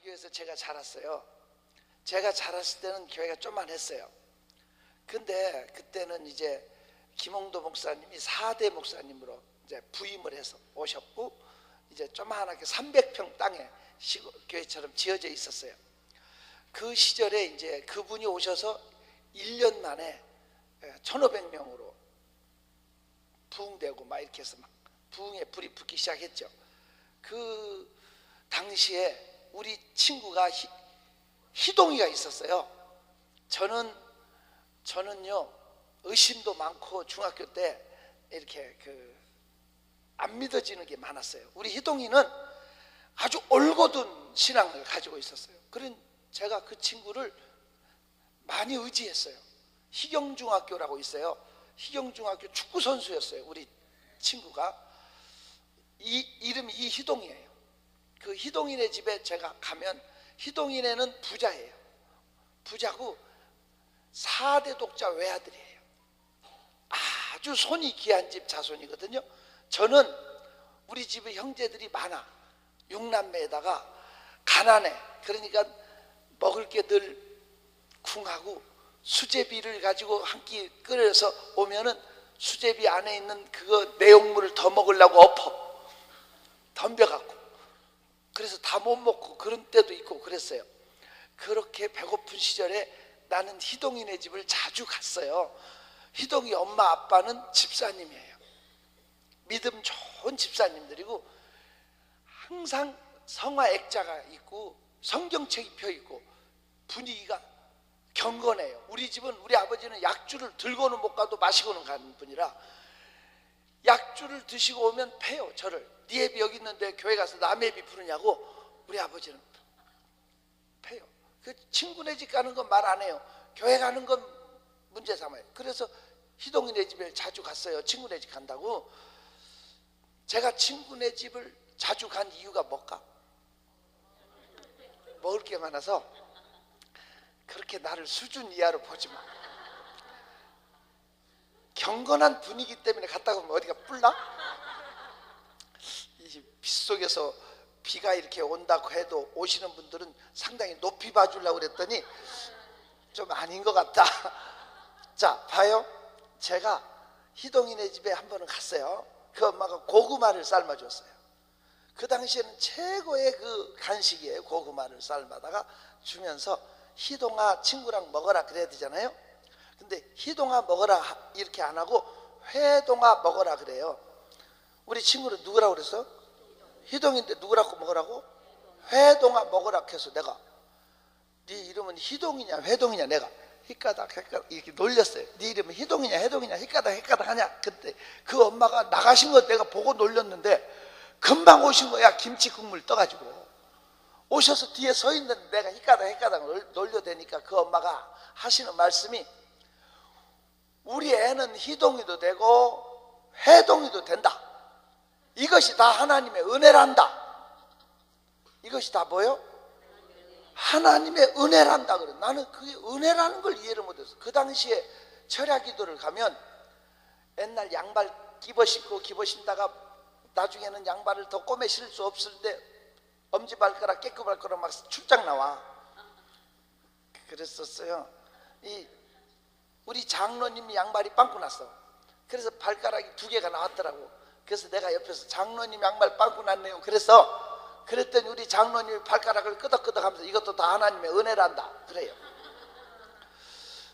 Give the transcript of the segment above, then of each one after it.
교회에서 제가 자랐어요. 제가 자랐을 때는 교회가 좀만했어요. 근데 그때는 이제 김홍도 목사님이 4대 목사님으로 이제 부임을 해서 오셨고, 이제 조그맣게 300평 땅에 교회처럼 지어져 있었어요. 그 시절에 이제 그분이 오셔서 1년 만에 1,500명으로 부흥되고 막 이렇게 해서 막 부흥에 불이 붙기 시작했죠. 그 당시에 우리 친구가 희동이가 있었어요. 저는요 의심도 많고 중학교 때 이렇게 안 믿어지는 게 많았어요. 우리 희동이는 아주 올곧은 신앙을 가지고 있었어요. 그런 제가 그 친구를 많이 의지했어요. 희경중학교라고 있어요. 희경중학교 축구 선수였어요. 우리 친구가 이름이 이희동이에요. 그 희동이네 집에 제가 가면, 희동이네는 부자예요. 부자고 4대 독자 외아들이에요. 아주 손이 귀한 집 자손이거든요. 저는 우리 집에 형제들이 많아. 6남매에다가 가난해. 그러니까 먹을 게 늘 쿵하고, 수제비를 가지고 한 끼 끓여서 오면은 수제비 안에 있는 그거 내용물을 더 먹으려고 덤벼갖고, 그래서 다 못 먹고 그런 때도 있고 그랬어요. 그렇게 배고픈 시절에 나는 희동이네 집을 자주 갔어요. 희동이 엄마 아빠는 집사님이에요. 믿음 좋은 집사님들이고, 항상 성화 액자가 있고 성경책이 펴 있고 분위기가 경건해요. 우리 집은, 우리 아버지는 약주를 들고는 못 가도 마시고는 가는 분이라, 약주를 드시고 오면 패요. 저를. 네 애비 여기 있는데 교회 가서 남의 애비 부르냐고. 우리 아버지는 패요. 그 친구네 집 가는 건 말 안 해요. 교회 가는 건 문제 삼아요. 그래서 희동이네 집에 자주 갔어요. 친구네 집 간다고. 제가 친구네 집을 자주 간 이유가 뭘까? 먹을 게 많아서. 그렇게 나를 수준 이하로 보지 마. 경건한 분위기 때문에 갔다 오면 어디가 뿔나? 이 빗속에서 비가 이렇게 온다고 해도 오시는 분들은 상당히 높이 봐주려고 그랬더니 좀 아닌 것 같다. 자, 봐요. 제가 희동이네 집에 한 번은 갔어요. 그 엄마가 고구마를 삶아줬어요. 그 당시에는 최고의 그 간식이에요. 고구마를 삶아다가 주면서, 희동아 친구랑 먹어라 그래야 되잖아요. 근데 희동아 먹어라 이렇게 안 하고 회동아 먹어라 그래요. 우리 친구는 누구라고 그랬어? 희동인데 누구라고 먹으라고? 회동아 먹으라 해서 내가, 네 이름은 희동이냐 회동이냐, 내가 헷가닥 이렇게 놀렸어요. 네 이름은 희동이냐 회동이냐 헷가닥 하냐. 그때 그 엄마가 나가신 거 내가 보고 놀렸는데 금방 오신 거야. 김치 국물 떠가지고 오셔서 뒤에 서 있는 내가 헷가닥 놀려대니까 그 엄마가 하시는 말씀이, 우리 애는 희동이도 되고 회동이도 된다. 이것이 다 하나님의 은혜란다. 이것이 다 뭐요? 하나님의 은혜란다 그래. 나는 그게 은혜라는 걸 이해를 못했어. 그 당시에 철야기도를 가면 옛날 양발 기버 신다가 나중에는 양발을 더 꼬매 신을 수 없을 때 엄지발가락 깨끗발가락 막 출장 나와. 그랬었어요. 우리 장로님이 양발이 빵꾸 났어. 그래서 발가락이 2개가 나왔더라고. 그래서 내가 옆에서 장로님 양발 빵꾸 났네요. 그랬더니 우리 장로님이 발가락을 끄덕끄덕 하면서 이것도 다 하나님의 은혜란다 그래요.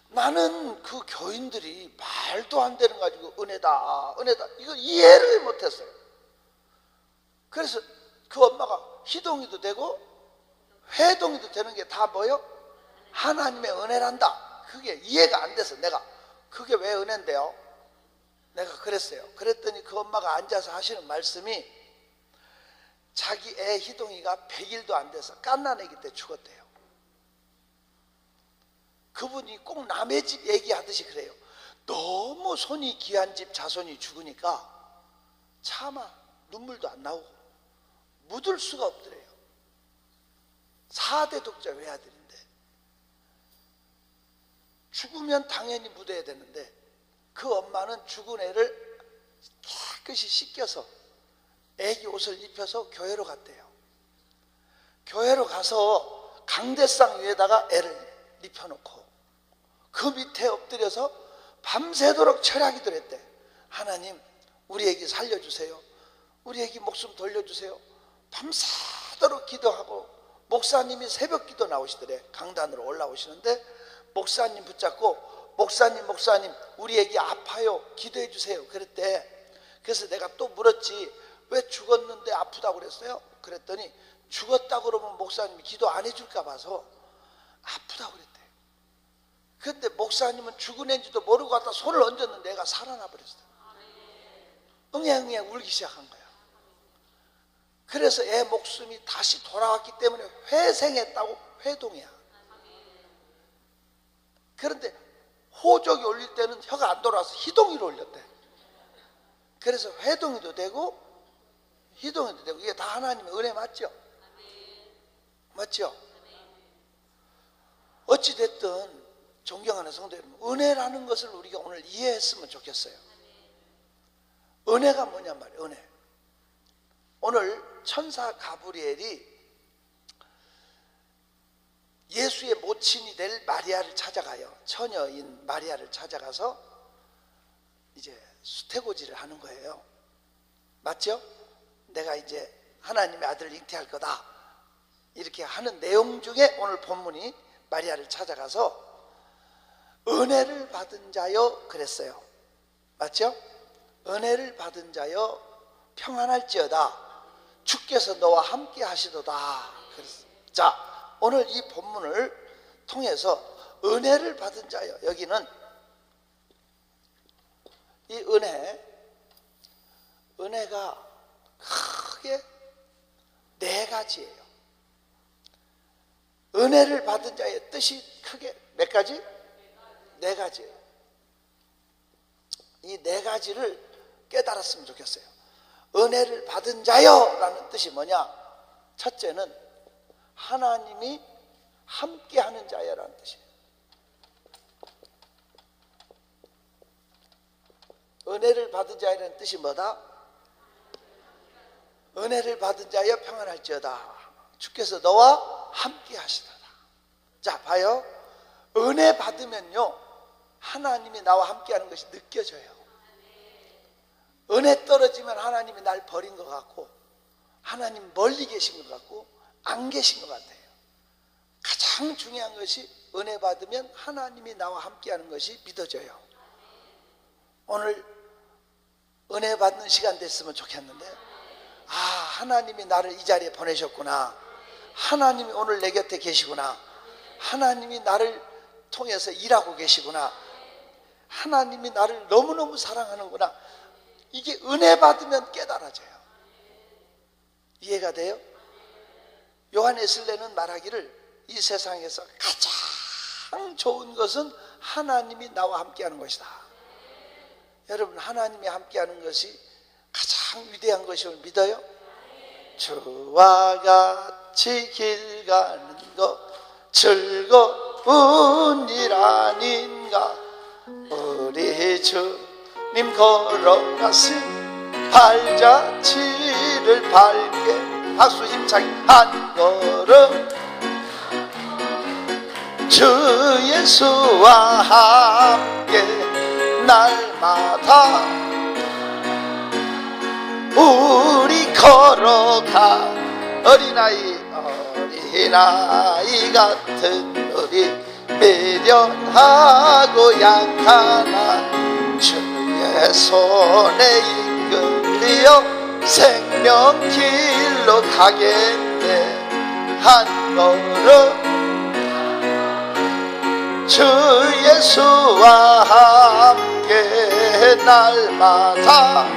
나는 그 교인들이 말도 안 되는 거 가지고 은혜다 이거 이해를 못했어요. 그래서 그 엄마가 희동이도 되고 회동이도 되는 게 다 뭐요? 하나님의 은혜란다. 그게 이해가 안 돼서 내가, 그게 왜 은혜인데요? 내가 그랬어요. 그랬더니 그 엄마가 앉아서 하시는 말씀이, 자기 애 희동이가 100일도 안 돼서 갓난아기 때 죽었대요. 그분이 꼭 남의 집 얘기하듯이 그래요. 너무 손이 귀한 집 자손이 죽으니까 차마 눈물도 안 나오고 묻을 수가 없더래요. 4대 독자 외아들인데 죽으면 당연히 묻어야 되는데, 그 엄마는 죽은 애를 깨끗이 씻겨서 애기 옷을 입혀서 교회로 갔대요. 교회로 가서 강대상 위에다가 애를 눕혀놓고 그 밑에 엎드려서 밤새도록 철야기도를 했대. 하나님, 우리 애기 살려주세요. 우리 애기 목숨 돌려주세요. 밤새도록 기도하고 목사님이 새벽 기도 나오시더래. 강단으로 올라오시는데 목사님 붙잡고 목사님 우리 애기 아파요. 기도해 주세요. 그랬대. 그래서 내가 또 물었지. 왜 죽었는데 아프다고 그랬어요? 그랬더니 죽었다고 그러면 목사님이 기도 안 해줄까 봐서 아프다고 그랬대. 근데 목사님은 죽은 애인지도 모르고 갔다 손을 얹었는데 애가 살아나 버렸어요. 응애응애 울기 시작한 거야. 그래서 애 목숨이 다시 돌아왔기 때문에 회생했다고. 회동이야. 그런데 호적이 올릴 때는 혀가 안 돌아와서 희동이로 올렸대. 그래서 회동이도 되고 희동이도 되고. 이게 다 하나님의 은혜 맞죠? 맞죠? 어찌됐든 존경하는 성도 여러분, 은혜라는 것을 우리가 오늘 이해했으면 좋겠어요. 은혜가 뭐냔 말이에요. 은혜. 오늘 천사 가브리엘이 예수의 모친이 될 마리아를 찾아가요. 처녀인 마리아를 찾아가서 이제 수태고지를 하는 거예요. 맞죠? 내가 이제 하나님의 아들을 잉태할 거다, 이렇게 하는 내용 중에 오늘 본문이 마리아를 찾아가서 은혜를 받은 자여 그랬어요. 맞죠? 은혜를 받은 자여 평안할지어다, 주께서 너와 함께 하시도다 그랬어요. 자, 오늘 이 본문을 통해서 은혜를 받은 자여, 여기는 이 은혜가 크게 네 가지예요. 은혜를 받은 자의 뜻이 크게 몇 가지? 네 가지예요. 이 네 가지를 깨달았으면 좋겠어요. 은혜를 받은 자여 라는 뜻이 뭐냐? 첫째는 하나님이 함께 하는 자여 라는 뜻이에요. 은혜를 받은 자여라는 뜻이 뭐다? 은혜를 받은 자여 평안할지어다, 주께서 너와 함께 하시도다. 자, 봐요. 은혜 받으면요, 하나님이 나와 함께 하는 것이 느껴져요. 은혜 떨어지면 하나님이 날 버린 것 같고, 하나님 멀리 계신 것 같고, 안 계신 것 같아요. 가장 중요한 것이 은혜 받으면 하나님이 나와 함께 하는 것이 믿어져요. 오늘 은혜 받는 시간 됐으면 좋겠는데, 아, 하나님이 나를 이 자리에 보내셨구나, 하나님이 오늘 내 곁에 계시구나, 하나님이 나를 통해서 일하고 계시구나, 하나님이 나를 너무너무 사랑하는구나, 이게 은혜 받으면 깨달아져요. 이해가 돼요? 요한에슬레는 말하기를 이 세상에서 가장 좋은 것은 하나님이 나와 함께하는 것이다. 여러분, 하나님이 함께하는 것이 가장 위대한 것임을 믿어요? 주와 같이 길 가는 것 즐거운 일 아닌가. 우리 주님 걸어가신 발자취를 밝게 박수 힘차게 한 걸음 주 예수와 함께 날마다 우리 걸어가. 어린아이 같은 우리 미련하고 약하나 주의 손에 이끌려 생명길로 가겠네. 한 걸음 주 예수와 함께 날마다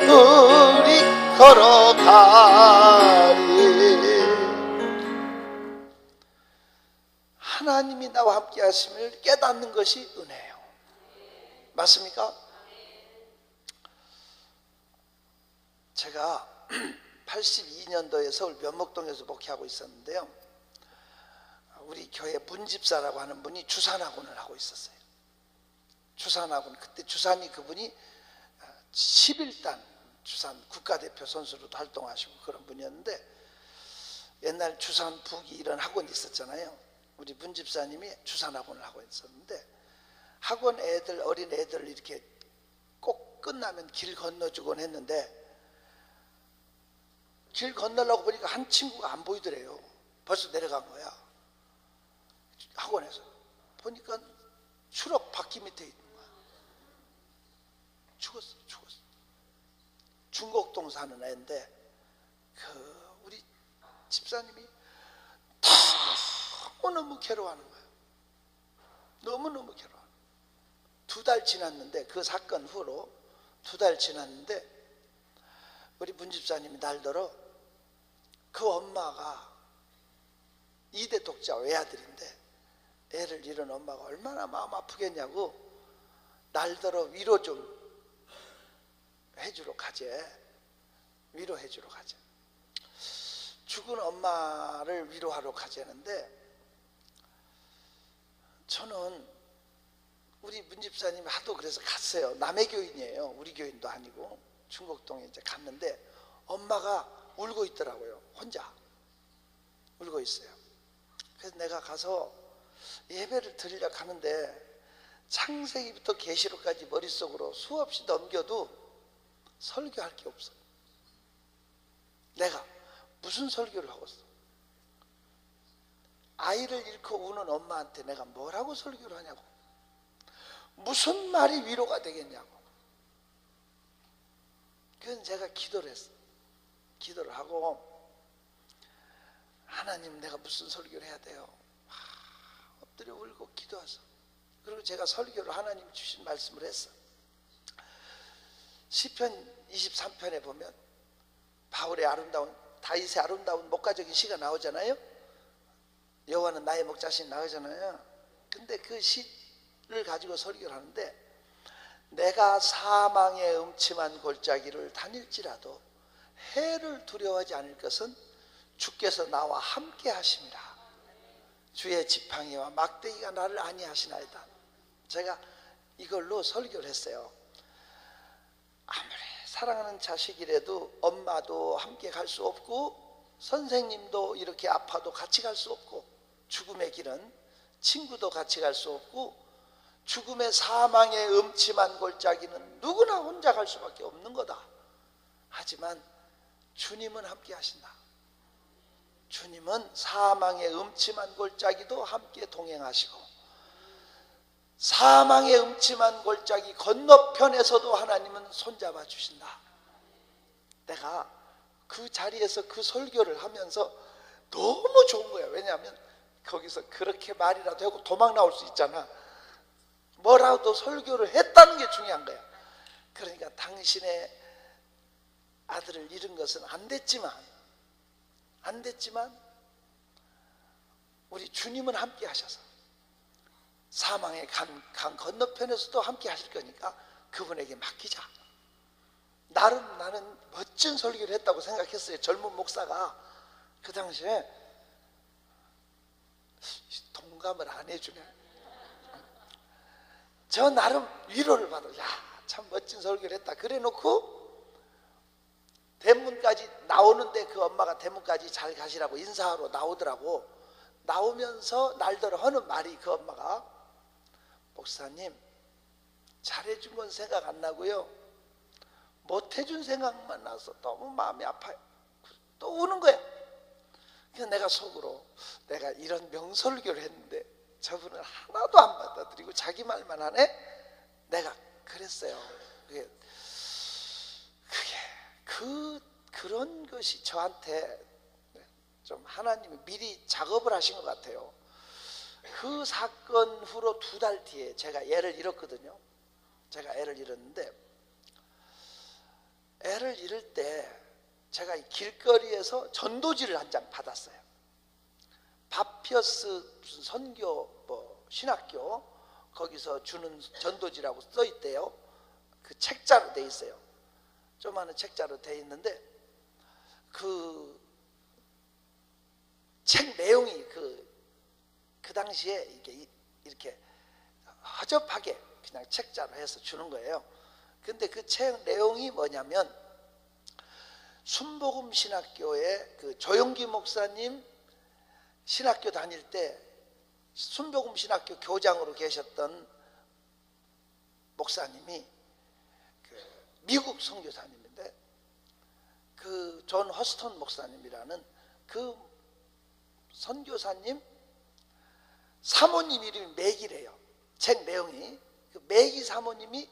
우리 걸어가리. 하나님이 나와 함께 하심을 깨닫는 것이 은혜예요. 맞습니까? 제가 82년도에 서울 면목동에서 목회하고 있었는데요, 우리 교회 문집사라고 하는 분이 주산학원을 하고 있었어요. 주산학원, 그때 주산이 그분이 11단 주산 국가대표 선수로도 활동하시고 그런 분이었는데, 옛날 주산 부기 이런 학원이 있었잖아요. 우리 문 집사님이 주산 학원을 하고 있었는데, 학원 애들, 어린 애들 이렇게 꼭 끝나면 길 건너주곤 했는데, 길 건너려고 보니까 한 친구가 안 보이더래요. 벌써 내려간 거야. 학원에서 보니까 추럭 바퀴 밑에 있는 거야. 죽었어. 중곡동 사는 애인데, 우리 집사님이 너무너무 괴로워하는 거예요. 너무너무 괴로워. 2달 지났는데, 그 사건 후로 2달 지났는데, 우리 문 집사님이 날더러 그 엄마가 2대 독자 외아들인데, 애를 잃은 엄마가 얼마나 마음 아프겠냐고 날더러 위로 좀 해주러 가재. 위로해주러 가재. 죽은 엄마를 위로하러 가자는데, 저는 우리 문 집사님이 하도 그래서 갔어요. 남의 교인이에요. 우리 교인도 아니고. 중곡동에 이제 갔는데 엄마가 울고 있더라고요. 혼자 울고 있어요. 그래서 내가 가서 예배를 드리려고 하는데, 창세기부터 계시록까지 머릿속으로 수없이 넘겨도 설교할 게 없어. 내가 무슨 설교를 하고 있어? 아이를 잃고 우는 엄마한테 내가 뭐라고 설교를 하냐고. 무슨 말이 위로가 되겠냐고. 그래서 제가 기도를 했어. 기도를 하고, 하나님, 내가 무슨 설교를 해야 돼요? 엎드려 울고 기도하서. 그리고 제가 설교를 하나님이 주신 말씀을 했어. 시편 23편에 보면 바울의 아름다운, 다윗의 아름다운 목가적인 시가 나오잖아요. 여호와는 나의 목자신 나오잖아요. 근데 그 시를 가지고 설교를 하는데, 내가 사망의 음침한 골짜기를 다닐지라도 해를 두려워하지 않을 것은 주께서 나와 함께 하심이라. 주의 지팡이와 막대기가 나를 안위하시나이다. 제가 이걸로 설교를 했어요. 아무리 사랑하는 자식이라도 엄마도 함께 갈 수 없고, 선생님도 이렇게 아파도 같이 갈 수 없고, 죽음의 길은 친구도 같이 갈 수 없고, 죽음의 사망의 음침한 골짜기는 누구나 혼자 갈 수밖에 없는 거다. 하지만 주님은 함께 하신다. 주님은 사망의 음침한 골짜기도 함께 동행하시고, 사망의 음침한 골짜기 건너편에서도 하나님은 손잡아 주신다. 내가 그 자리에서 그 설교를 하면서 너무 좋은 거야. 왜냐하면 거기서 그렇게 말이라도 하고 도망 나올 수 있잖아. 뭐라도 설교를 했다는 게 중요한 거야. 그러니까 당신의 아들을 잃은 것은 안 됐지만 우리 주님은 함께 하셔서 사망의 강 건너편에서도 함께 하실 거니까 그분에게 맡기자. 나는 멋진 설교를 했다고 생각했어요. 젊은 목사가 그 당시에 동감을 안 해주네. 저 나름 위로를 받아. 야, 참 멋진 설교를 했다. 그래 놓고 대문까지 나오는데, 그 엄마가 대문까지 잘 가시라고 인사하러 나오더라고. 나오면서 날더러 하는 말이, 그 엄마가, 목사님, 잘해준 건 생각 안 나고요, 못해준 생각만 나서 너무 마음이 아파요. 또 우는 거야. 그래서 내가 속으로, 내가 이런 명설교를 했는데 저분은 하나도 안 받아들이고 자기 말만 하네? 내가 그랬어요. 그런 것이 저한테 좀 하나님이 미리 작업을 하신 것 같아요. 그 사건 후로 2달 뒤에 제가 애를 잃었거든요. 제가 애를 잃었는데, 애를 잃을 때 제가 길거리에서 전도지를 한 장 받았어요. 바피어스 무슨 선교 신학교 거기서 주는 전도지라고 써 있대요. 그 책자로 돼 있어요. 조그마한 책자로 돼 있는데, 그 책 내용이 그 당시에 이렇게 허접하게 그냥 책자로 해서 주는 거예요. 근데 그 책 내용이 뭐냐면, 순복음 신학교에 그 조용기 목사님 신학교 다닐 때 순복음 신학교 교장으로 계셨던 목사님이 그 미국 선교사님인데 그 존 허스턴 목사님이라는 그 선교사님 사모님 이름이 맥이래요. 책 내용이 그 맥이 사모님이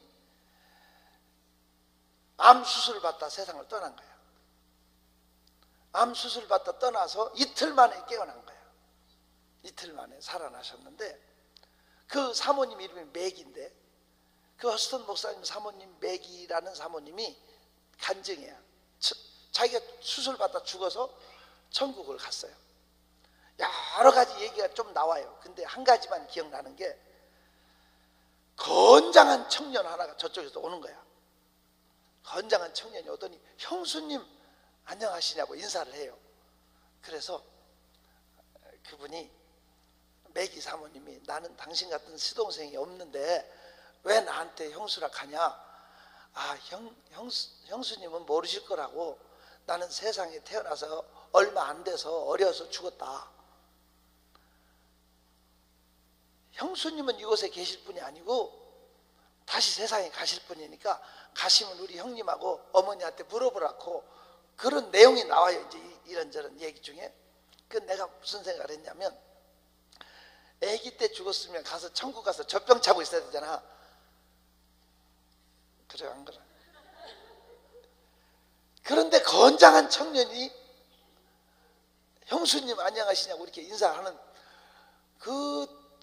암 수술을 받다 세상을 떠난 거야. 암 수술 받다 떠나서 이틀 만에 깨어난 거야. 이틀 만에 살아나셨는데 그 사모님 이름이 맥인데 그 허스턴 목사님 사모님 맥이라는 사모님이 간증이야. 자기가 수술 받다 죽어서 천국을 갔어요. 여러 가지 얘기가 좀 나와요. 근데 한 가지만 기억나는 게 건장한 청년 하나가 저쪽에서 오는 거야. 건장한 청년이 오더니 형수님 안녕하시냐고 인사를 해요. 그래서 그분이 맥이 사모님이 나는 당신 같은 시동생이 없는데 왜 나한테 형수라 하냐. 아, 형수님은 모르실 거라고. 나는 세상에 태어나서 얼마 안 돼서 어려서 죽었다. 형수님은 이곳에 계실 분이 아니고 다시 세상에 가실 분이니까 가시면 우리 형님하고 어머니한테 물어보라고 그런 내용이 나와요. 이제 이런저런 얘기 중에. 그 내가 무슨 생각을 했냐면 아기 때 죽었으면 가서 천국 가서 젖병 차고 있어야 되잖아. 그래 안 그래? 그런데 건장한 청년이 형수님 안녕하시냐고 이렇게 인사하는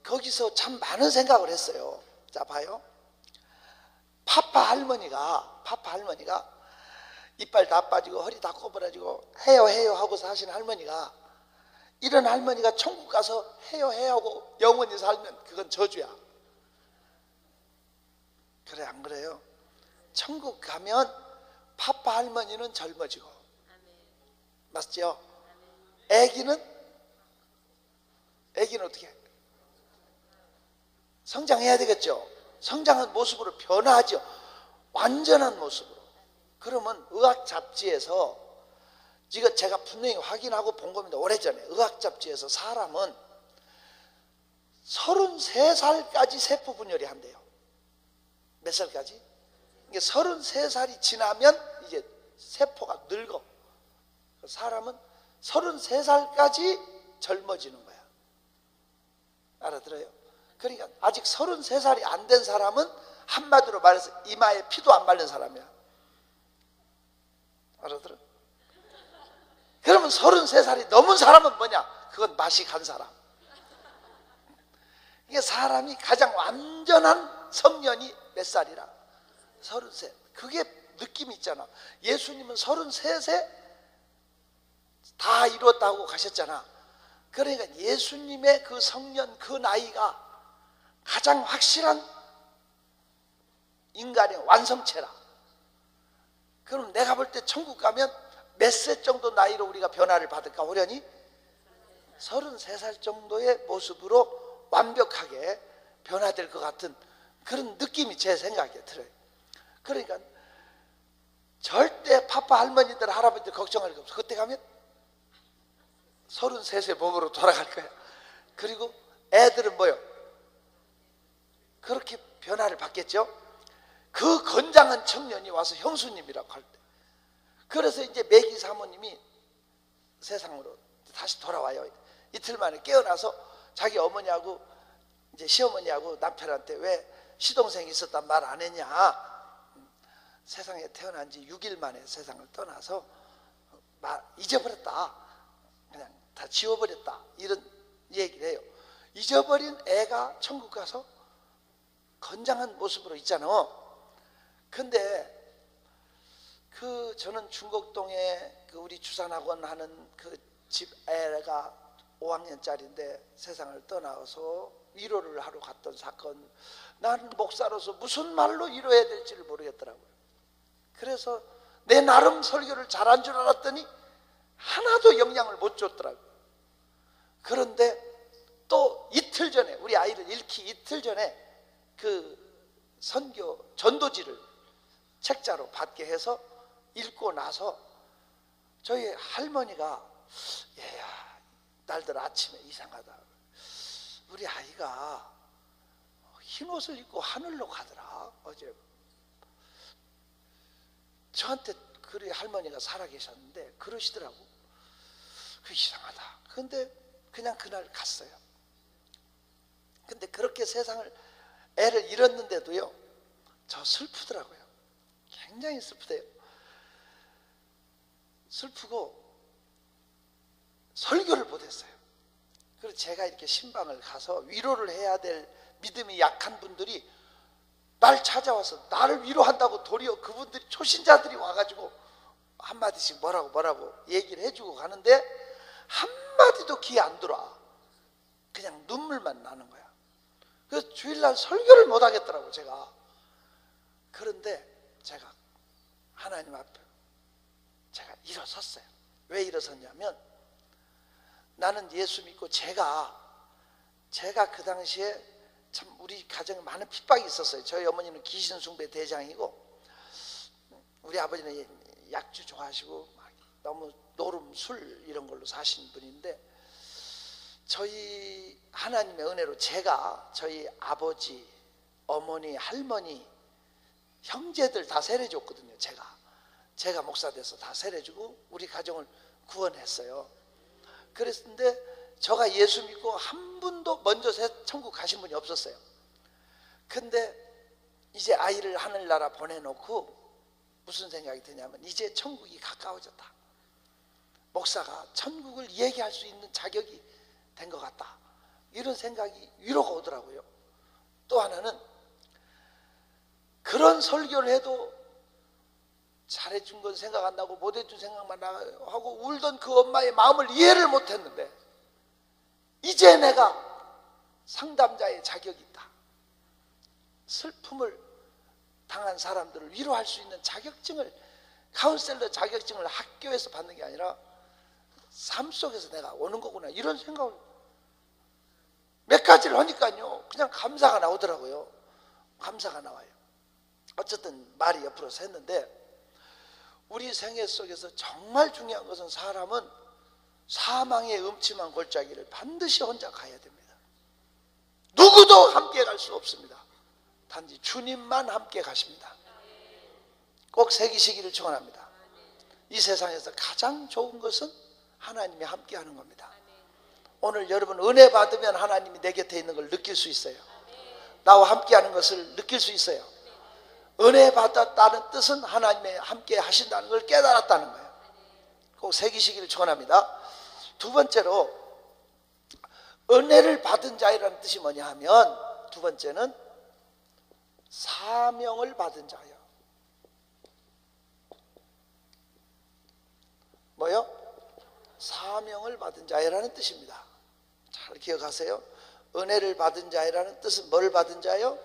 거기서 참 많은 생각을 했어요. 자 봐요. 파파 할머니가 이빨 다 빠지고 허리 다 꼬부라지고 해요 하고서 하시는 할머니가 이런 할머니가 천국 가서 해요 하고 영원히 살면 그건 저주야. 그래 안 그래요? 천국 가면 파파 할머니는 젊어지고 맞죠? 애기는 어떻게 성장해야 되겠죠? 성장한 모습으로 변화하죠. 완전한 모습으로. 그러면 의학 잡지에서 제가 분명히 확인하고 본 겁니다. 오래전에 의학 잡지에서 사람은 33살까지 세포 분열이 한대요. 몇 살까지? 33살이 지나면 이제 세포가 늙어. 사람은 33살까지 젊어지는 거야. 알아들어요? 그러니까 아직 33살이 안 된 사람은 한마디로 말해서 이마에 피도 안 바른 사람이야. 알아들어? 그러면 33살이 넘은 사람은 뭐냐? 그건 맛이 간 사람. 이게 사람이 가장 완전한 성년이 몇 살이라? 33. 그게 느낌이 있잖아. 예수님은 33세 다 이뤘다고 가셨잖아. 그러니까 예수님의 그 성년 그 나이가 가장 확실한 인간의 완성체라. 그럼 내가 볼 때 천국 가면 몇 세 정도 나이로 우리가 변화를 받을까? 호련히 33살 정도의 모습으로 완벽하게 변화될 것 같은 그런 느낌이 제 생각에 들어요. 그러니까 절대 파파 할머니들 할아버지들 걱정할 게 없어. 그때 가면 33세 몸으로 돌아갈 거야. 그리고 애들은 뭐요? 그렇게 변화를 받겠죠. 그 건장한 청년이 와서 형수님이라고 할 때, 그래서 이제 매기 사모님이 세상으로 다시 돌아와요. 이틀 만에 깨어나서 자기 어머니하고 이제 시어머니하고 남편한테 왜 시동생이 있었단 말 안 했냐. 세상에 태어난 지 6일 만에 세상을 떠나서 잊어버렸다. 그냥 다 지워버렸다. 이런 얘기를 해요. 잊어버린 애가 천국 가서 건장한 모습으로 있잖아. 근데 저는 중곡동에 우리 주산학원 하는 그 집 애가 5학년짜리인데 세상을 떠나서 위로를 하러 갔던 사건, 나는 목사로서 무슨 말로 위로해야 될지를 모르겠더라고요. 그래서 내 나름 설교를 잘한 줄 알았더니 하나도 영향을 못 줬더라고요. 그런데 또 이틀 전에, 우리 아이를 잃기 이틀 전에 그 선교 전도지를 책자로 받게 해서 읽고 나서 저희 할머니가 얘야 날들 아침에 이상하다. 우리 아이가 흰 옷을 입고 하늘로 가더라. 어제 저한테 그리 할머니가 살아계셨는데 그러시더라고. 그 이상하다. 근데 그냥 그날 갔어요. 근데 그렇게 세상을 애를 잃었는데도요, 저 슬프더라고요. 굉장히 슬프대요. 슬프고 설교를 못했어요. 그래서 제가 이렇게 신방을 가서 위로를 해야 될 믿음이 약한 분들이 날 찾아와서 나를 위로한다고 도리어 그분들이 초신자들이 와가지고 한마디씩 뭐라고 얘기를 해주고 가는데 한마디도 귀에 안 들어와. 그냥 눈물만 나는 거야. 그래서 주일날 설교를 못 하겠더라고 제가. 그런데 제가 하나님 앞에 제가 일어섰어요. 왜 일어섰냐면 나는 예수 믿고 제가 그 당시에 참 우리 가정에 많은 핍박이 있었어요. 저희 어머니는 귀신 숭배 대장이고 우리 아버지는 약주 좋아하시고 너무 노름 술 이런 걸로 사신 분인데 저희 하나님의 은혜로 제가 저희 아버지, 어머니, 할머니, 형제들 다 세례줬거든요. 제가 목사 돼서 다 세례주고 우리 가정을 구원했어요. 그랬는데 저가 예수 믿고 한 분도 먼저 천국 가신 분이 없었어요. 근데 이제 아이를 하늘나라 보내놓고 무슨 생각이 드냐면 이제 천국이 가까워졌다. 목사가 천국을 얘기할 수 있는 자격이 된 것 같다. 이런 생각이 위로가 오더라고요. 또 하나는 그런 설교를 해도 잘해준 건 생각 안 나고 못해준 생각만 하고 울던 그 엄마의 마음을 이해를 못했는데 이제 내가 상담자의 자격이 있다. 슬픔을 당한 사람들을 위로할 수 있는 자격증을, 카운셀러 자격증을 학교에서 받는 게 아니라 삶 속에서 내가 오는 거구나 이런 생각을 몇 가지를 하니까요 그냥 감사가 나오더라고요. 감사가 나와요. 어쨌든 말이 옆으로 샜는데 우리 생애 속에서 정말 중요한 것은 사람은 사망의 음침한 골짜기를 반드시 혼자 가야 됩니다. 누구도 함께 갈 수 없습니다. 단지 주님만 함께 가십니다. 꼭 새기시기를 축원합니다. 이 세상에서 가장 좋은 것은 하나님이 함께 하는 겁니다. 오늘 여러분 은혜 받으면 하나님이 내 곁에 있는 걸 느낄 수 있어요. 나와 함께 하는 것을 느낄 수 있어요. 은혜 받았다는 뜻은 하나님의 함께 하신다는 걸 깨달았다는 거예요. 꼭 새기시기를 축원합니다. 두 번째로 은혜를 받은 자이라는 뜻이 뭐냐 하면 두 번째는 사명을 받은 자예요. 뭐요? 사명을 받은 자라는 뜻입니다. 잘 기억하세요. 은혜를 받은 자라는 뜻은 뭘 받은 자요?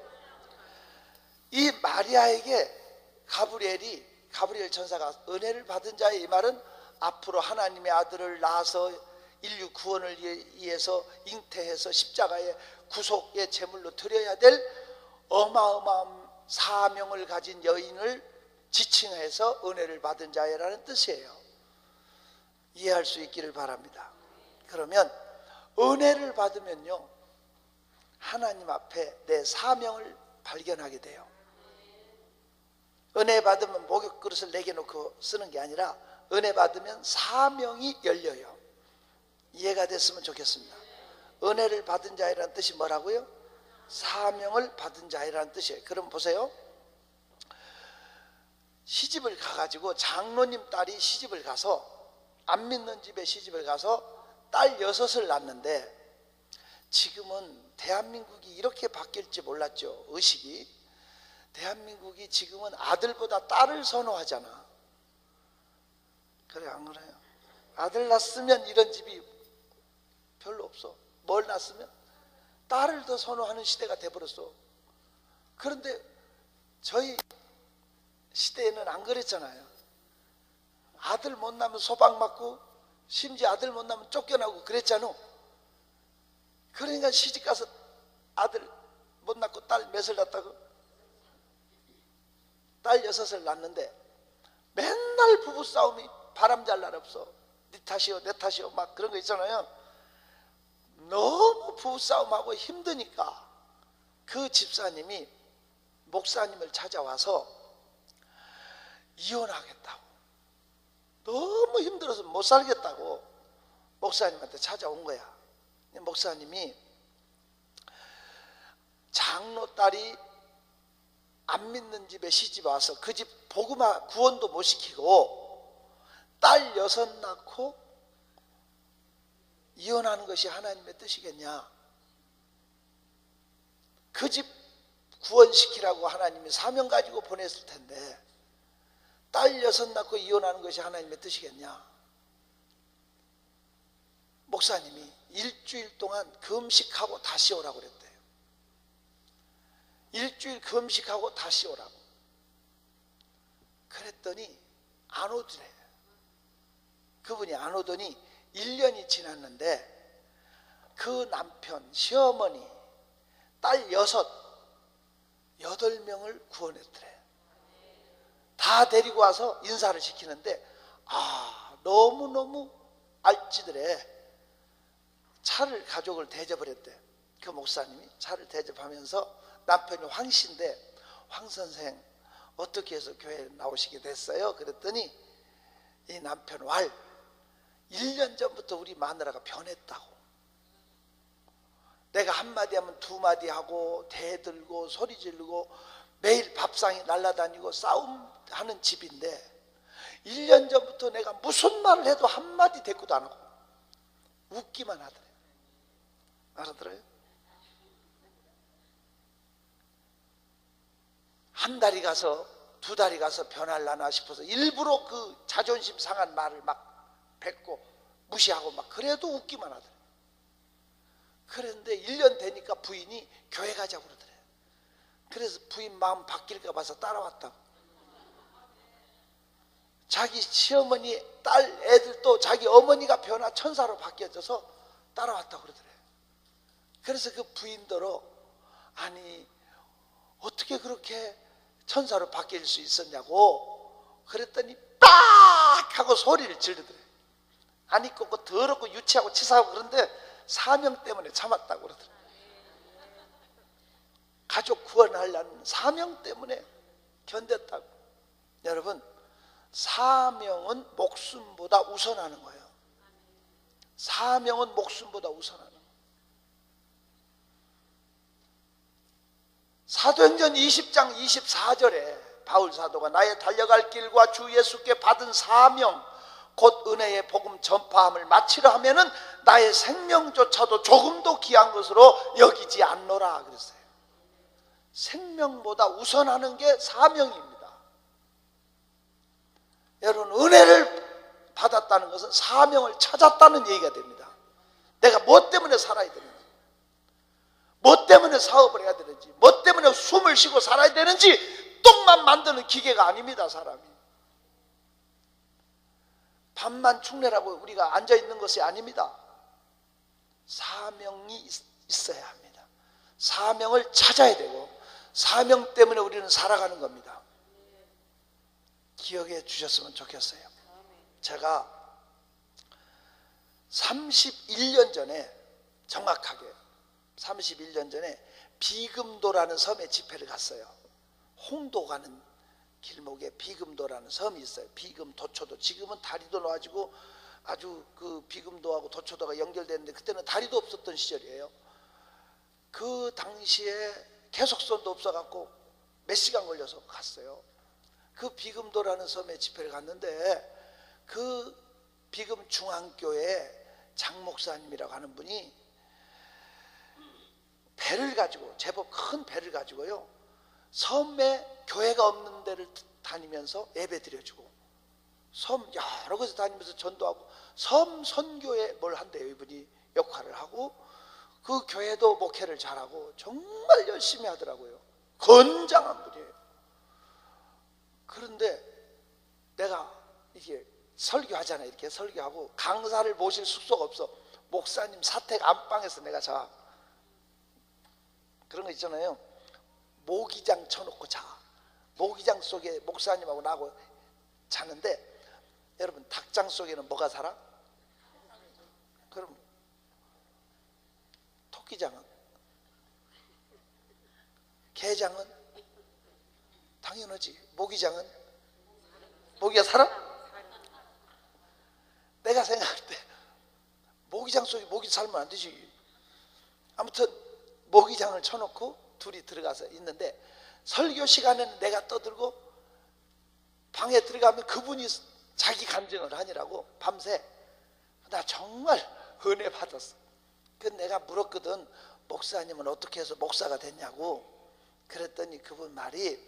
이 마리아에게 가브리엘 천사가 은혜를 받은 자의 이 말은 앞으로 하나님의 아들을 낳아서 인류 구원을 위해서 잉태해서 십자가의 구속의 제물로 드려야 될 어마어마한 사명을 가진 여인을 지칭해서 은혜를 받은 자라는 뜻이에요. 이해할 수 있기를 바랍니다. 그러면 은혜를 받으면요 하나님 앞에 내 사명을 발견하게 돼요. 은혜 받으면 목욕 그릇을 내게 놓고 쓰는 게 아니라 은혜 받으면 사명이 열려요. 이해가 됐으면 좋겠습니다. 은혜를 받은 자이라는 뜻이 뭐라고요? 사명을 받은 자이라는 뜻이에요. 그럼 보세요. 시집을 가가지고 장로님 딸이 시집을 가서 안 믿는 집에 시집을 가서 딸 6을 낳았는데 지금은 대한민국이 이렇게 바뀔지 몰랐죠. 의식이. 대한민국이 지금은 아들보다 딸을 선호하잖아. 그래 안 그래요? 아들 낳았으면 이런 집이 별로 없어. 뭘 낳았으면? 딸을 더 선호하는 시대가 돼버렸어. 그런데 저희 시대에는 안 그랬잖아요. 아들 못 낳으면 소방 맞고 심지어 아들 못 낳으면 쫓겨나고 그랬잖아. 그러니까 시집가서 아들 못 낳고 딸 몇을 낳았다고? 딸 6을 낳았는데 맨날 부부싸움이 바람 잘 날 없어. 네 탓이요 내 탓이요 막 그런 거 있잖아요. 너무 부부싸움하고 힘드니까 그 집사님이 목사님을 찾아와서 이혼하겠다고, 너무 힘들어서 못 살겠다고 목사님한테 찾아온 거야. 목사님이 장로 딸이 안 믿는 집에 시집 와서 그 집 복음화 구원도 못 시키고 딸 6 낳고 이혼하는 것이 하나님의 뜻이겠냐? 그 집 구원시키라고 하나님이 사명 가지고 보냈을 텐데 딸 6 낳고 이혼하는 것이 하나님의 뜻이겠냐? 목사님이 일주일 동안 금식하고 다시 오라고 그랬대요. 일주일 금식하고 다시 오라고. 그랬더니 안 오더래. 그분이 안 오더니 1년이 지났는데 그 남편, 시어머니, 딸 8명을 구원했더래. 다 데리고 와서 인사를 시키는데 너무너무 알찌더래. 차를 가족을 대접을 했대. 그 목사님이 차를 대접하면서 남편이 황 씨인데, 황 선생 어떻게 해서 교회에 나오시게 됐어요? 그랬더니 이 남편 왈 1년 전부터 우리 마누라가 변했다고. 내가 한마디 하면 2마디 하고 대들고 소리 지르고 매일 밥상이 날아다니고 싸움하는 집인데 1년 전부터 내가 무슨 말을 해도 한마디 대꾸도 안 하고 웃기만 하더래. 알아들어요? 한 달이 가서 2달이 가서 변할라나 싶어서 일부러 그 자존심 상한 말을 막 뱉고 무시하고 막 그래도 웃기만 하더래. 그런데 1년 되니까 부인이 교회 가자고 그러더래. 그래서 부인 마음 바뀔까 봐서 따라왔다고. 자기 시어머니, 딸, 애들도 자기 어머니가 변화 천사로 바뀌어져서 따라왔다고 그러더래. 그래서 그 부인더러 아니 어떻게 그렇게 천사로 바뀔 수 있었냐고 그랬더니 빡 하고 소리를 지르더래. 안 입고 뭐 더럽고 유치하고 치사하고 그런데 사명 때문에 참았다고 그러더래. 가족 구원하려는 사명 때문에 견뎠다고. 여러분, 사명은 목숨보다 우선하는 거예요. 사명은 목숨보다 우선하는 거예요. 사도행전 20장 24절에 바울 사도가 나의 달려갈 길과 주 예수께 받은 사명 곧 은혜의 복음 전파함을 마치려 하면은 나의 생명조차도 조금도 귀한 것으로 여기지 않노라 그랬어요. 생명보다 우선하는 게 사명입니다. 여러분, 은혜를 받았다는 것은 사명을 찾았다는 얘기가 됩니다. 내가 뭐 때문에 살아야 되는지, 뭐 때문에 사업을 해야 되는지, 뭐 때문에 숨을 쉬고 살아야 되는지 똥만 만드는 기계가 아닙니다. 사람이 밥만 축내라고 우리가 앉아있는 것이 아닙니다. 사명이 있어야 합니다. 사명을 찾아야 되고 사명 때문에 우리는 살아가는 겁니다. 기억해 주셨으면 좋겠어요. 제가 31년 전에, 정확하게 31년 전에 비금도라는 섬에 집회를 갔어요. 홍도 가는 길목에 비금도라는 섬이 있어요. 비금, 도초도. 지금은 다리도 놓아지고 아주 그 비금도하고 도초도가 연결되는데 그때는 다리도 없었던 시절이에요. 그 당시에 계속선도 없어갖고 몇 시간 걸려서 갔어요. 그 비금도라는 섬에 집회를 갔는데 그 비금 중앙교회 장 목사님이라고 하는 분이 배를 가지고, 제법 큰 배를 가지고요, 섬에 교회가 없는 데를 다니면서 예배 드려주고 섬 여러 곳에 다니면서 전도하고 섬 선교에 뭘 한대요. 이분이 역할을 하고 그 교회도 목회를 잘하고 정말 열심히 하더라고요. 건장한 분이에요. 그런데 내가 이게 설교하잖아요. 이렇게 설교하고 강사를 모실 숙소가 없어. 목사님 사택 안방에서 내가 자. 그런 거 있잖아요. 모기장 쳐놓고 자. 모기장 속에 목사님하고 나하고 자는데 여러분 닭장 속에는 뭐가 살아? 그럼 토끼장은? 개장은? 당연하지. 모기장은? 모기가 살아? 내가 생각할 때 모기장 속에 모기 살면 안 되지. 아무튼 모기장을 쳐놓고 둘이 들어가서 있는데, 설교 시간에는 내가 떠들고 방에 들어가면 그분이 자기 간증을 하니라고 밤새. 나 정말 은혜 받았어. 그래서 내가 물었거든. 목사님은 어떻게 해서 목사가 됐냐고. 그랬더니 그분 말이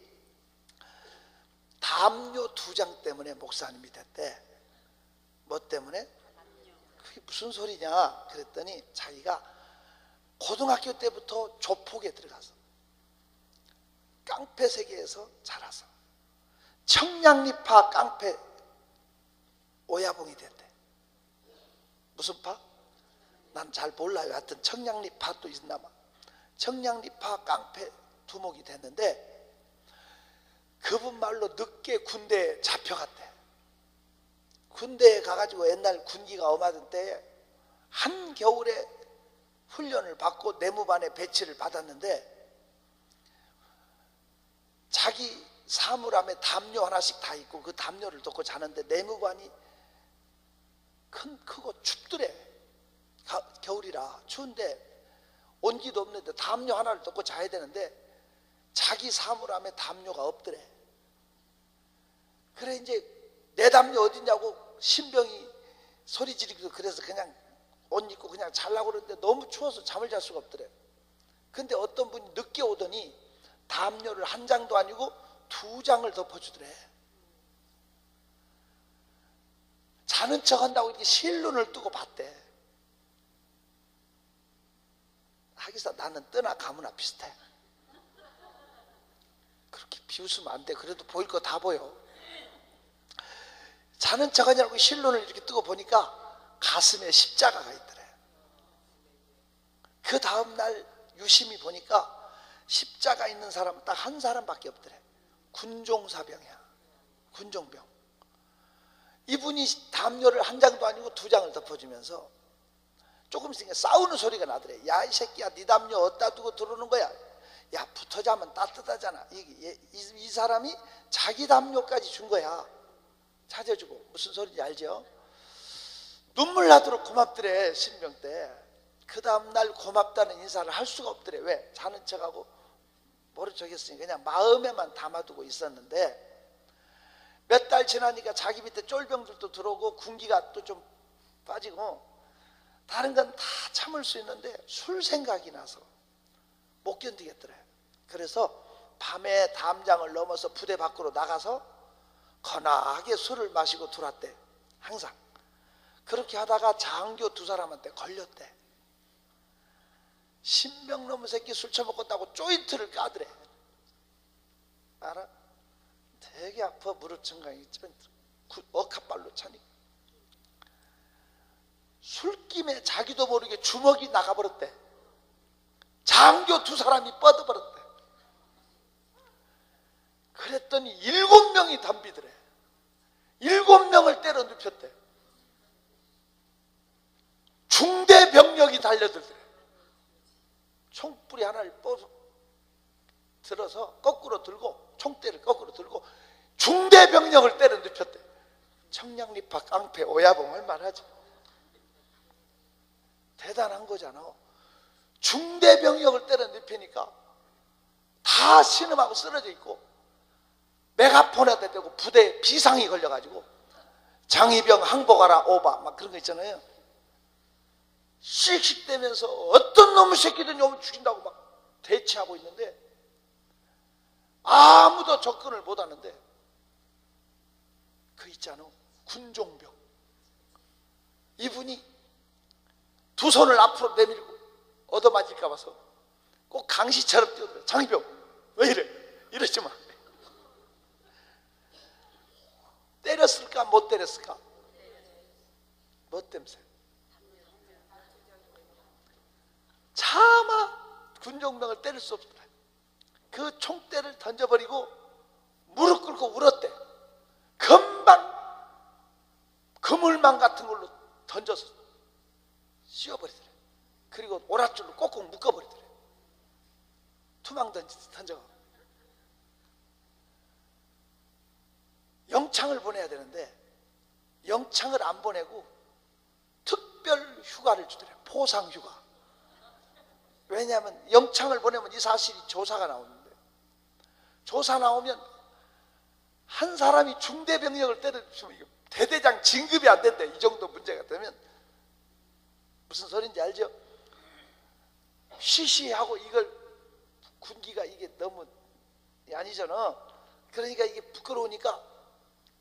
담요 2장 때문에 목사님이 됐대. 뭐 때문에? 그게 무슨 소리냐 그랬더니 자기가 고등학교 때부터 조폭에 들어가서 깡패 세계에서 자라서 청량리파 깡패 오야봉이 됐대. 무슨 파? 난 잘 몰라요. 하여튼 청량리파 또 있나봐. 청량리파 깡패 두목이 됐는데, 그분 말로 늦게 군대에 잡혀갔대. 군대에 가가지고 옛날 군기가 엄하던 때에 한겨울에 훈련을 받고 내무반에 배치를 받았는데, 자기 사물함에 담요 하나씩 다 있고 그 담요를 덮고 자는데 내무반이 크고 춥더래. 겨울이라 추운데 온기도 없는데 담요 하나를 덮고 자야 되는데 자기 사물함에 담요가 없더래. 그래 이제 내 담요 어딨냐고 신병이 소리 지르기도, 그래서 그냥 옷 입고 그냥 자려고 그러는데 너무 추워서 잠을 잘 수가 없더래. 근데 어떤 분이 늦게 오더니 담요를 1장도 아니고 2장을 덮어주더래. 자는 척 한다고 이렇게 실눈을 뜨고 봤대. 하기사 나는 뜨나 가무나 비슷해. 그렇게 비웃으면 안 돼. 그래도 보일 거 다 보여. 자는 척 하냐고 실눈을 이렇게 뜨고 보니까 가슴에 십자가가 있더래. 그 다음날 유심히 보니까 십자가 있는 사람은 딱 한 사람밖에 없더래. 군종사병이야. 군종병. 이분이 담요를 1장도 아니고 2장을 덮어주면서 조금 있으니까 싸우는 소리가 나더래. 야 이 새끼야, 네 담요 어디다 두고 들어오는 거야. 야 붙어 자면 따뜻하잖아. 이 사람이 자기 담요까지 준 거야. 찾아주고. 무슨 소리인지 알죠? 눈물 나도록 고맙더래. 신병 때. 그 다음날 고맙다는 인사를 할 수가 없더래. 왜? 자는 척하고 모른 척 했으니 그냥 마음에만 담아두고 있었는데, 몇 달 지나니까 자기 밑에 쫄병들도 들어오고 군기가 또 좀 빠지고 다른 건 다 참을 수 있는데 술 생각이 나서 못 견디겠더래. 그래서 밤에 담장을 넘어서 부대 밖으로 나가서 거나하게 술을 마시고 들어왔대. 항상 그렇게 하다가 장교 2사람한테 걸렸대. 신병 놈의 새끼 술 처먹었다고 조인트를 까더래. 알아? 되게 아파. 무릎 청강이 억합발로 차니까. 술김에 자기도 모르게 주먹이 나가버렸대. 장교 2사람이 뻗어버렸대. 그랬더니 7명이 담비더래. 7명을 때려 눕혔대. 중대병력이 달려들더래. 총뿌리 하나를 들어서 거꾸로 들고, 총대를 거꾸로 들고 중대병력을 때려 눕혔대. 청량리파 깡패 오야봉을 말하지. 대단한 거잖아. 중대병력을 때려 눕히니까 다 신음하고 쓰러져 있고, 메가폰에다 대고 부대에 비상이 걸려가지고 장의병 항복하라 오바 막 그런 거 있잖아요. 씩씩대면서 어떤 놈의 새끼든 놈을 죽인다고 막 대치하고 있는데 아무도 접근을 못하는데, 그 있잖아 군종병, 이분이 2 손을 앞으로 내밀고 얻어맞을까 봐서 꼭 강시처럼 뛰어들어. 장의병 왜 이래? 이러지 마. 때렸을까 못 때렸을까? 뭐 때문에? 차마 군종병을 때릴 수 없더라. 그 총대를 던져버리고 무릎 꿇고 울었대. 금방 이불망 같은 걸로 던져서 씌워버리더래. 그리고 오랏줄로 꼭꼭 묶어버리더래. 투망 던져. 영창을 보내야 되는데 영창을 안 보내고 특별 휴가를 주더래. 포상 휴가. 왜냐하면 영창을 보내면 이 사실이 조사가 나오는데, 조사 나오면 한 사람이 중대병력을 때려주면 대대장 진급이 안 된대. 이 정도 문제가 되면. 무슨 소리인지 알죠? 시시하고 이걸 군기가 이게 너무 아니잖아. 그러니까 이게 부끄러우니까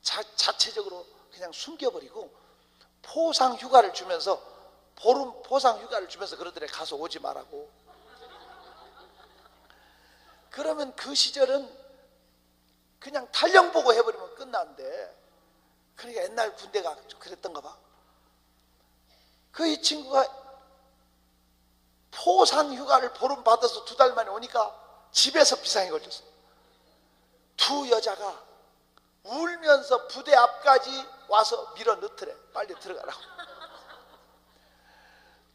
자체적으로 그냥 숨겨버리고 포상 휴가를 주면서, 보름 포상 휴가를 주면서 그러더래. 가서 오지 말라고. 그러면 그 시절은 그냥 탈영 보고 해버리면 끝난대. 그러니까 옛날 군대가 그랬던가 봐. 그 이 친구가 포상 휴가를 보름 받아서 2달 만에 오니까 집에서 비상이 걸렸어. 두 여자가 울면서 부대 앞까지 와서 밀어 넣더래. 빨리 들어가라고.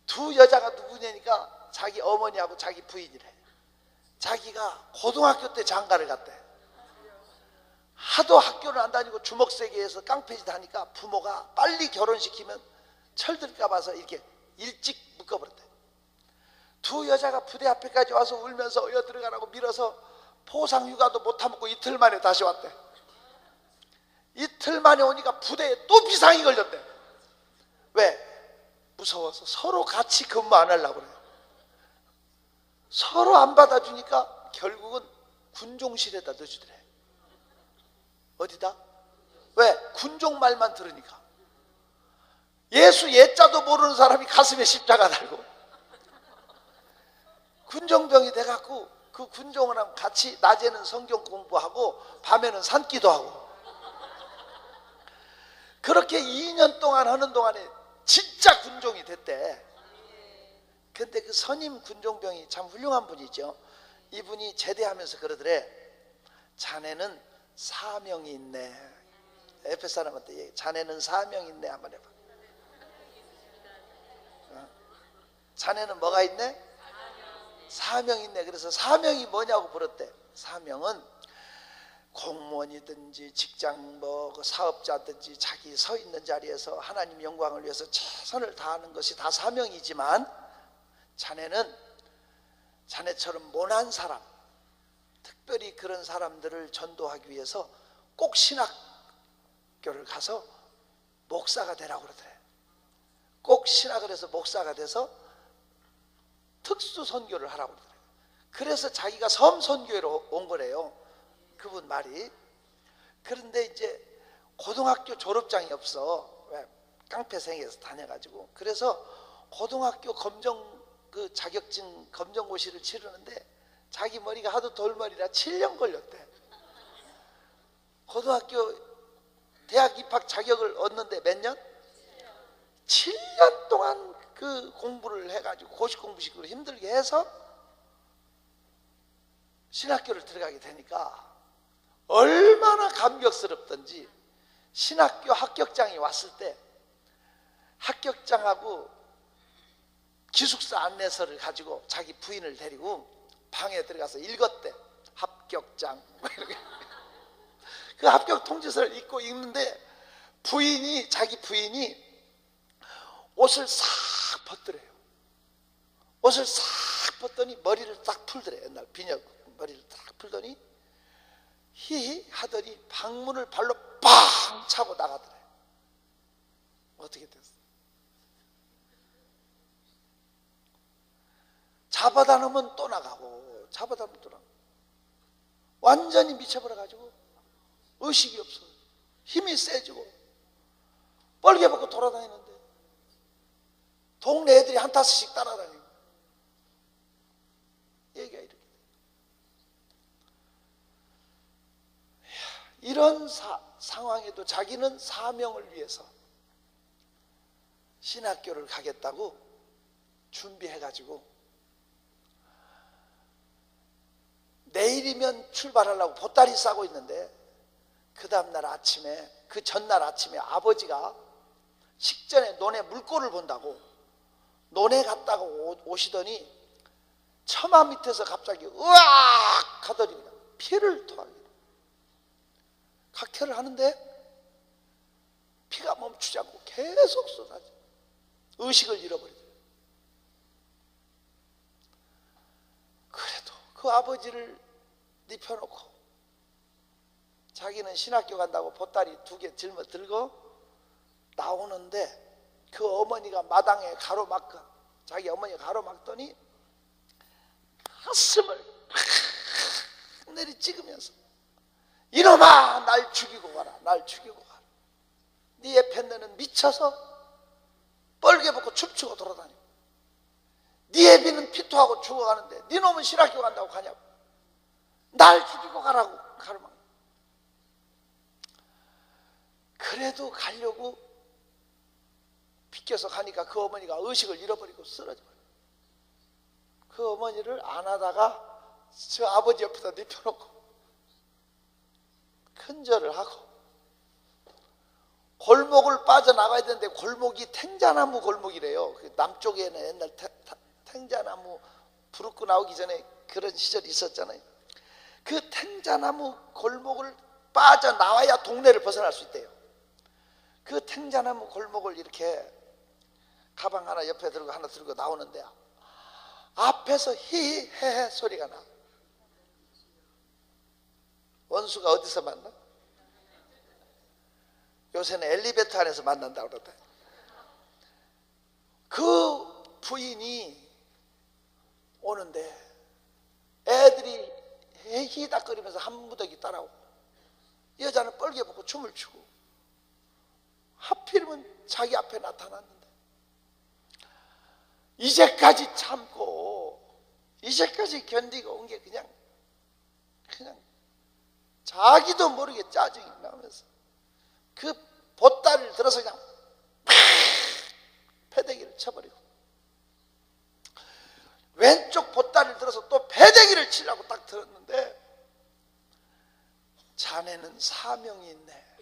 두 여자가 누구냐니까 자기 어머니하고 자기 부인이래. 자기가 고등학교 때 장가를 갔대. 하도 학교를 안 다니고 주먹세계에서 깡패짓 하니까 부모가 빨리 결혼시키면 철들까 봐서 이렇게 일찍 묶어버렸대. 두 여자가 부대 앞에까지 와서 울면서 어여 들어가라고 밀어서 포상 휴가도 못 타먹고 이틀 만에 다시 왔대. 이틀 만에 오니까 부대에 또 비상이 걸렸대. 왜? 무서워서. 서로 같이 근무 안 하려고 그래. 서로 안 받아주니까 결국은 군종실에다 넣어주더래. 어디다? 왜? 군종 말만 들으니까. 예수 예자도 모르는 사람이 가슴에 십자가 달고 군종병이 돼갖고 그 군종이랑 같이 낮에는 성경 공부하고 밤에는 산기도 하고, 그렇게 2년 동안 하는 동안에 진짜 군종이 됐대. 근데 그 선임 군종병이 참 훌륭한 분이죠. 이분이 제대하면서 그러더래. 자네는 사명이 있네. 에페소 사람한테 얘기해. 자네는 사명이 있네. 한번 해봐. 자네는 뭐가 있네? 사명이 있네. 그래서 사명이 뭐냐고 물었대. 사명은 공무원이든지 직장 사업자든지 자기 서 있는 자리에서 하나님 영광을 위해서 최선을 다하는 것이 다 사명이지만, 자네는 자네처럼 모난 사람, 특별히 그런 사람들을 전도하기 위해서 꼭 신학교를 가서 목사가 되라고 그러더래. 꼭 신학을 해서 목사가 돼서 특수 선교를 하라고 그러더래. 그래서 자기가 섬 선교회로 온 거래요. 그분 말이. 그런데 이제 고등학교 졸업장이 없어. 왜? 깡패생에서 다녀가지고. 그래서 고등학교 검정 그 자격증 검정고시를 치르는데 자기 머리가 하도 돌머리라 7년 걸렸대. 고등학교 대학 입학 자격을 얻는데 몇 년? 7년 동안 그 공부를 해가지고 고시 공부식으로 힘들게 해서 신학교를 들어가게 되니까 얼마나 감격스럽던지, 신학교 합격장이 왔을 때 합격장하고 기숙사 안내서를 가지고 자기 부인을 데리고 방에 들어가서 읽었대. 합격장. 그 합격 통지서를 읽는데 자기 부인이 옷을 싹 벗더래요. 옷을 싹 벗더니 머리를 딱 풀더래. 옛날 비녀 머리를 딱 풀더니 히히 하더니 방문을 발로 빵 차고 나가더래. 어떻게 됐어? 잡아다 놓으면 또 나가고, 잡아다 놓으면 또 나가고. 완전히 미쳐버려가지고 의식이 없어. 힘이 세지고 뻘개 벗고 돌아다니는데 동네 애들이 한 타스씩 따라다니고. 얘기가 이렇게 돼. 이런 상황에도 자기는 사명을 위해서 신학교를 가겠다고 준비해가지고 내일이면 출발하려고 보따리 싸고 있는데, 그 다음날 아침에, 그 전날 아침에 아버지가 식전에 논에 물꼬를 본다고 논에 갔다가 오시더니 처마 밑에서 갑자기 으악 하더니 그냥 피를 토하게 돼요. 각혈을 하는데 피가 멈추지 않고 계속 쏟아져. 의식을 잃어버리죠. 그래도 그 아버지를 눕혀놓고 자기는 신학교 간다고 보따리 2개 짊어 들고 나오는데 그 어머니가 마당에 가로막고 자기 어머니가 가로막더니 가슴을 팍 내리찍으면서 이놈아 날 죽이고 가라 날 죽이고 가라. 네 애편네는 미쳐서 뻘개 벗고 춤추고 돌아다니고 네 애비는 피토하고 죽어가는데 네 놈은 신학교 간다고 가냐고 날 죽이고 가라고 가로막. 그래도 가려고 비껴서 가니까 그 어머니가 의식을 잃어버리고 쓰러져 버려요. 그 어머니를 안아다가 저 아버지 옆에다 눕혀놓고 큰절을 하고 골목을 빠져나가야 되는데 골목이 탱자나무 골목이래요. 남쪽에는 옛날 탱자나무 부르고 나오기 전에 그런 시절이 있었잖아요. 그 탱자나무 골목을 빠져나와야 동네를 벗어날 수 있대요. 그 탱자나무 골목을 이렇게 가방 하나 옆에 들고 하나 들고 나오는데 앞에서 히히헤헤 소리가 나. 원수가 어디서 만나? 요새는 엘리베이터 안에서 만난다고 그러다. 그 부인이 오는데 애들이 히히닥거리면서 한 무더기 따라오고 여자는 뻘개 벗고 춤을 추고 하필이면 자기 앞에 나타났는데 이제까지 참고 이제까지 견디고 온 게 그냥 자기도 모르게 짜증이 나면서 그 보따리를 들어서 그냥 패대기를 쳐버리고 왼쪽 보따리를 들어서 또 패대기를 치려고 딱 들었는데 자네는 사명이 있네.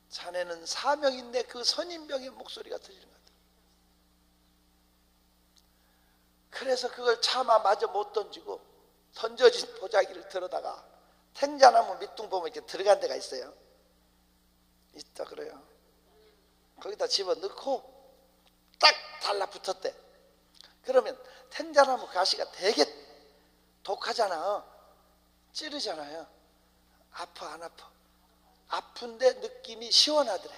자네는 사명이 있네. 그 선임병의 목소리가 들리는 것 같아요. 그래서 그걸 차마 마저 못 던지고 던져진 보자기를 들어다가 탱자나무 밑둥 보면 이렇게 들어간 데가 있어요. 있다 그래요. 거기다 집어넣고 딱 달라붙었대. 그러면 탱자나무 가시가 되게 독하잖아. 찌르잖아요. 아파 안 아파? 아픈데 느낌이 시원하더래.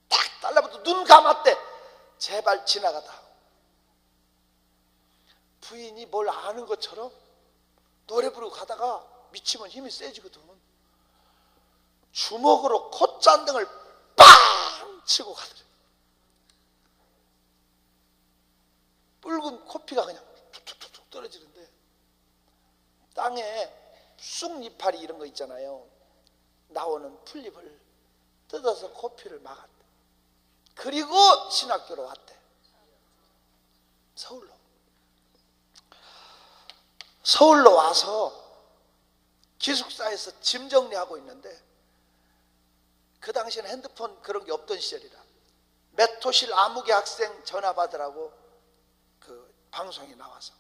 딱 달라붙어 눈 감았대. 제발 지나가다. 부인이 뭘 아는 것처럼 노래 부르고 가다가 미치면 힘이 세지거든. 주먹으로 콧잔등을 빵 치고 가더래. 붉은 코피가 그냥 툭툭툭 떨어지는데 땅에 쑥잎파리 이런 거 있잖아요. 나오는 풀잎을 뜯어서 코피를 막았대. 그리고 신학교로 왔대. 서울로 와서 기숙사에서 짐 정리하고 있는데 그 당시에는 핸드폰 그런 게 없던 시절이라 메토실 아무개 학생 전화 받으라고 그 방송이 나와서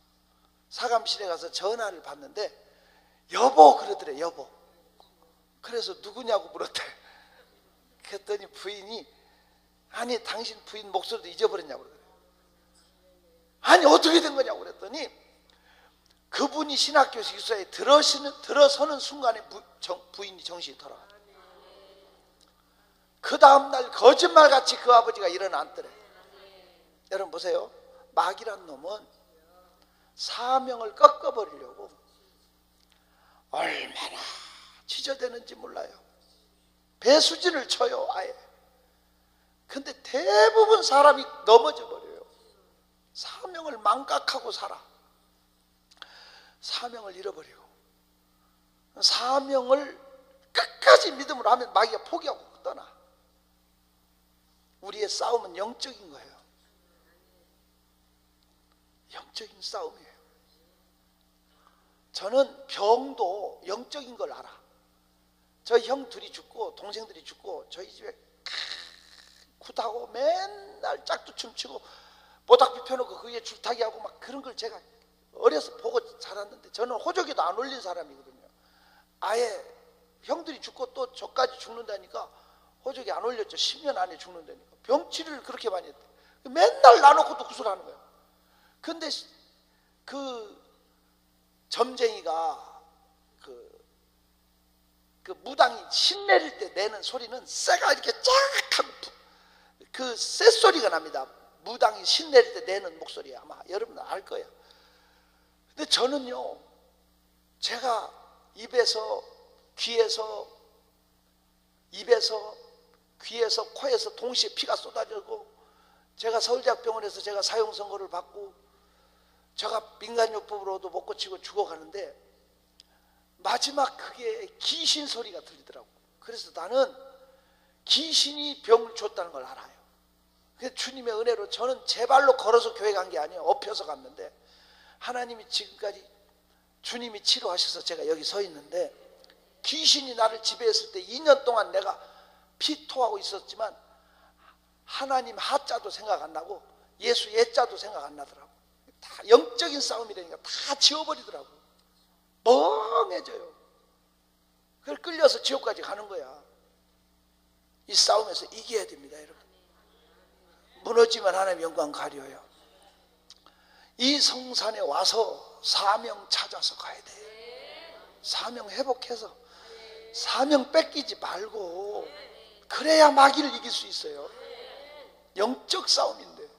사감실에 가서 전화를 받는데 여보 그러더래. 여보. 그래서 누구냐고 물었대. 그랬더니 부인이 아니 당신 부인 목소리도 잊어버렸냐고 그러더래. 아니 어떻게 된 거냐고 그랬더니 그분이 신학교 기숙사에 들어서는 순간에 부인이 정신이 돌아가. 그 다음날 거짓말같이 그 아버지가 일어났더래. 여러분 보세요. 마귀란 놈은 사명을 꺾어버리려고 얼마나 지저대는지 몰라요. 배수진을 쳐요 아예. 근데 대부분 사람이 넘어져 버려요. 사명을 망각하고 살아. 사명을 잃어버리고 사명을 끝까지 믿음으로 하면 마귀가 포기하고 떠나. 우리의 싸움은 영적인 거예요. 영적인 싸움이에요. 저는 병도 영적인 걸 알아. 저희 형 둘이 죽고 동생들이 죽고 저희 집에 굿하고 맨날 짝도 춤추고 모닥불 펴놓고 그게 줄타기 하고 막 그런 걸 제가 어려서 보고 자랐는데, 저는 호적에도 안 올린 사람이거든요. 아예 형들이 죽고 또 저까지 죽는다니까 호적에 안 올렸죠. 10년 안에 죽는다니까. 병치를 그렇게 많이 했대. 맨날 나놓고도 구슬하는 거예요. 근데 그 점쟁이가 그 무당이 신내릴 때 내는 소리는 쇠가 이렇게 쫙 하고 그 쇠소리가 납니다. 무당이 신내릴 때 내는 목소리 아마 여러분들 알 거예요. 근데 저는요, 제가 입에서 귀에서 코에서 동시에 피가 쏟아지고, 제가 서울대학병원에서 제가 사형 선고를 받고 제가 민간요법으로도 못 고치고 죽어가는데 마지막 그게 귀신 소리가 들리더라고. 그래서 나는 귀신이 병을 줬다는 걸 알아요. 그래서 주님의 은혜로 저는 제 발로 걸어서 교회 간 게 아니에요. 엎혀서 갔는데 하나님이 지금까지 주님이 치료하셔서 제가 여기 서 있는데, 귀신이 나를 지배했을 때 2년 동안 내가 피토하고 있었지만 하나님 하자도 생각 안 나고 예수 예자도 생각 안 나더라고. 다 영적인 싸움이라니까 다 지워버리더라고. 멍해져요. 그걸 끌려서 지옥까지 가는 거야. 이 싸움에서 이겨야 됩니다, 여러분. 무너지면 하나님 영광 가려요. 이 성산에 와서 사명 찾아서 가야 돼. 사명 회복해서 사명 뺏기지 말고, 그래야 마귀를 이길 수 있어요. 영적 싸움인데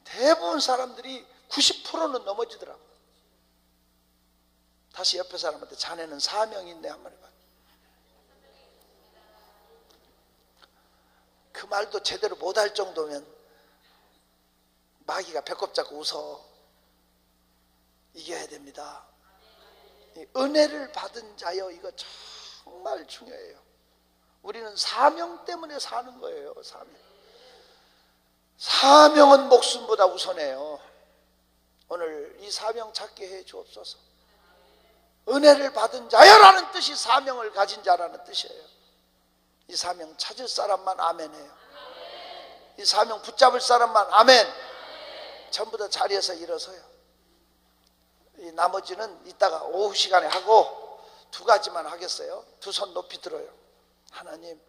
대부분 사람들이 90%는 넘어지더라고. 다시 옆에 사람한테 자네는 사명이 있네 한번 해봐. 그 말도 제대로 못할 정도면 마귀가 배꼽 잡고 웃어. 이겨야 됩니다. 은혜를 받은 자여, 이거 정말 중요해요. 우리는 사명 때문에 사는 거예요. 사명은 목숨보다 우선해요. 오늘 이 사명 찾게 해 주옵소서. 은혜를 받은 자여라는 뜻이 사명을 가진 자라는 뜻이에요. 이 사명 찾을 사람만 아멘해요. 이 사명 붙잡을 사람만 아멘. 전부 다 자리에서 일어서요. 이 나머지는 이따가 오후 시간에 하고, 두 가지만 하겠어요. 두 손 높이 들어요. 하나님,